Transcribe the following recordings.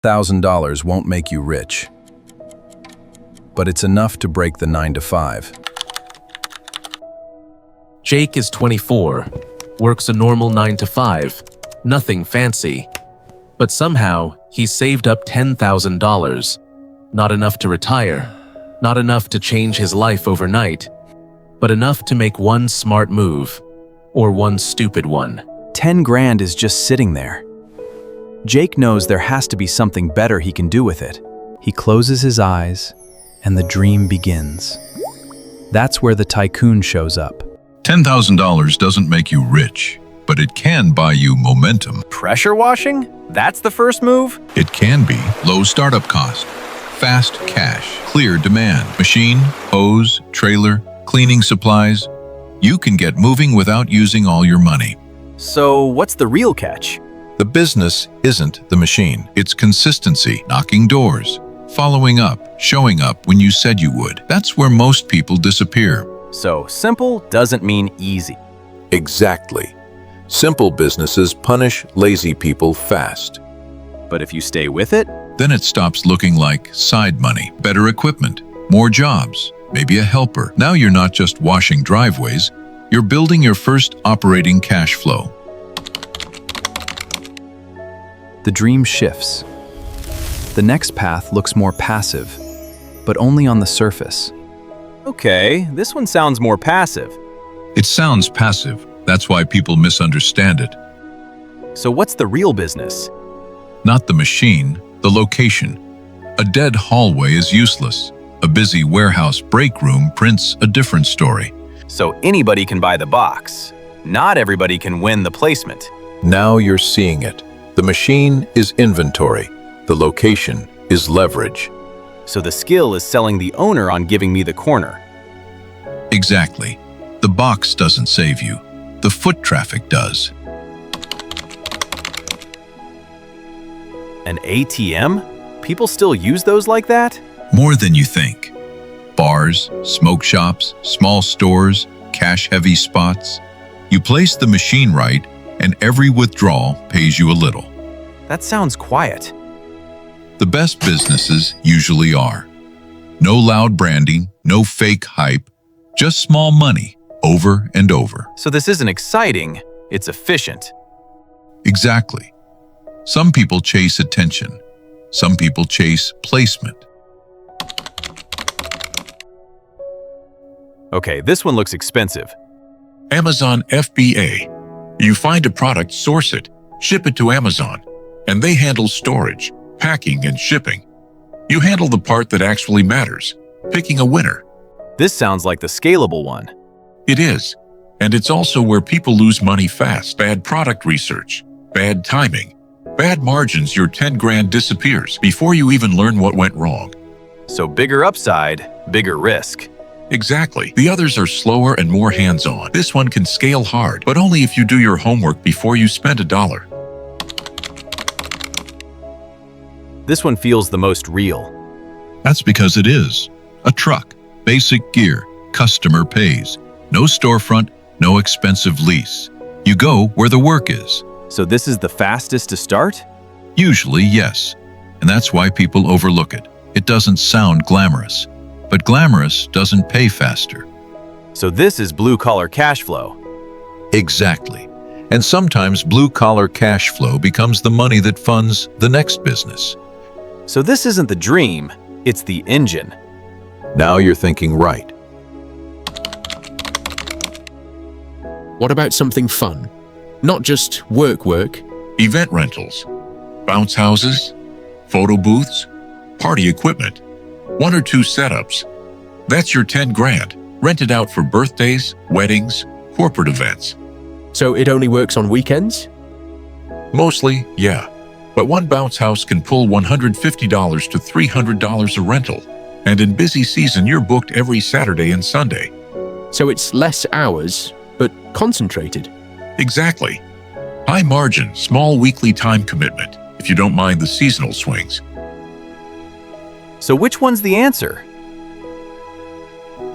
$1,000 won't make you rich, but it's enough to break the 9 to 5. Jake is 24, works a normal 9 to 5, nothing fancy. But somehow, he's saved up $10,000. Not enough to retire, not enough to change his life overnight, but enough to make one smart move, or one stupid one. 10 grand is just sitting there. Jake knows there has to be something better he can do with it. He closes his eyes, and the dream begins. That's where the tycoon shows up. $10,000 doesn't make you rich, but it can buy you momentum. Pressure washing? That's the first move? It can be low startup cost, fast cash, clear demand, machine, hose, trailer, cleaning supplies. You can get moving without using all your money. So what's the real catch? The business isn't the machine. It's consistency, knocking doors, following up, showing up when you said you would. That's where most people disappear. So simple doesn't mean easy. Exactly. Simple businesses punish lazy people fast. But if you stay with it, Then it stops looking like side money, better equipment, more jobs, maybe a helper. Now you're not just washing driveways, you're building your first operating cash flow. The dream shifts. The next path looks more passive, but only on the surface. okay, this one sounds more passive. It sounds passive. That's why people misunderstand it. So what's the real business? Not the machine, the location. A dead hallway is useless. A busy warehouse break room prints a different story. So anybody can buy the box. Not everybody can win the placement. Now you're seeing it. The machine is inventory. The location is leverage. So the skill is selling the owner on giving me the corner. Exactly. The box doesn't save you. The foot traffic does. An ATM? People still use those like that? More than you think. Bars, smoke shops, small stores, cash-heavy spots. You place the machine right, and every withdrawal pays you a little. That sounds quiet. The best businesses usually are. No loud branding, no fake hype, just small money, over and over. So this isn't exciting, it's efficient. Exactly. Some people chase attention. Some people chase placement. Okay, this one looks expensive. Amazon FBA. You find a product, source it, ship it to Amazon, and they handle storage, packing, and shipping. You handle the part that actually matters, picking a winner. This sounds like the scalable one. It is, and it's also where people lose money fast. Bad product research, bad timing, bad margins, your 10 grand disappears before you even learn what went wrong. So bigger upside, bigger risk. Exactly. The others are slower and more hands-on. This one can scale hard, but only if you do your homework before you spend a dollar. This one feels the most real. That's because it is. A truck, basic gear, customer pays. No storefront, no expensive lease. You go where the work is. So this is the fastest to start? Usually, yes. And that's why people overlook it. It doesn't sound glamorous. But glamorous doesn't pay faster. So this is blue-collar cash flow. Exactly. And sometimes blue-collar cash flow becomes the money that funds the next business. So this isn't the dream, it's the engine. Now you're thinking right. What about something fun? Not just work. Event rentals, bounce houses, photo booths, party equipment, 1 or 2 setups. That's your 10 grand, rented out for birthdays, weddings, corporate events. So it only works on weekends? Mostly, yeah. But one bounce house can pull $150 to $300 a rental. And in busy season, you're booked every Saturday and Sunday. So it's less hours, but concentrated. Exactly. High margin, small weekly time commitment, if you don't mind the seasonal swings. So which one's the answer?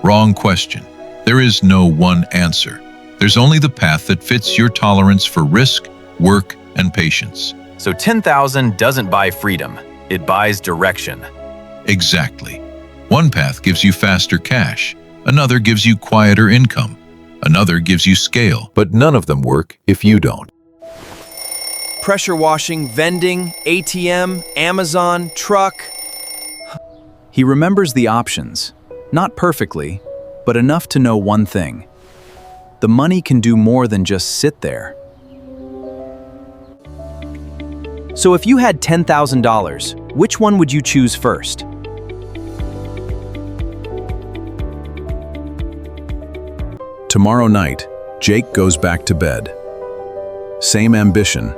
Wrong question. There is no one answer. There's only the path that fits your tolerance for risk, work, and patience. So 10,000 doesn't buy freedom. It buys direction. Exactly. One path gives you faster cash, another gives you quieter income, another gives you scale. But none of them work if you don't. Pressure washing, vending, ATM, Amazon, truck. He remembers the options, not perfectly, but enough to know one thing. The money can do more than just sit there. So if you had $10,000, which one would you choose first? Tomorrow night, Jake goes back to bed. Same ambition,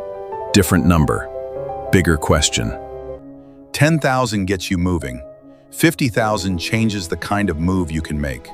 different number, bigger question. 10,000 gets you moving. 50,000 changes the kind of move you can make.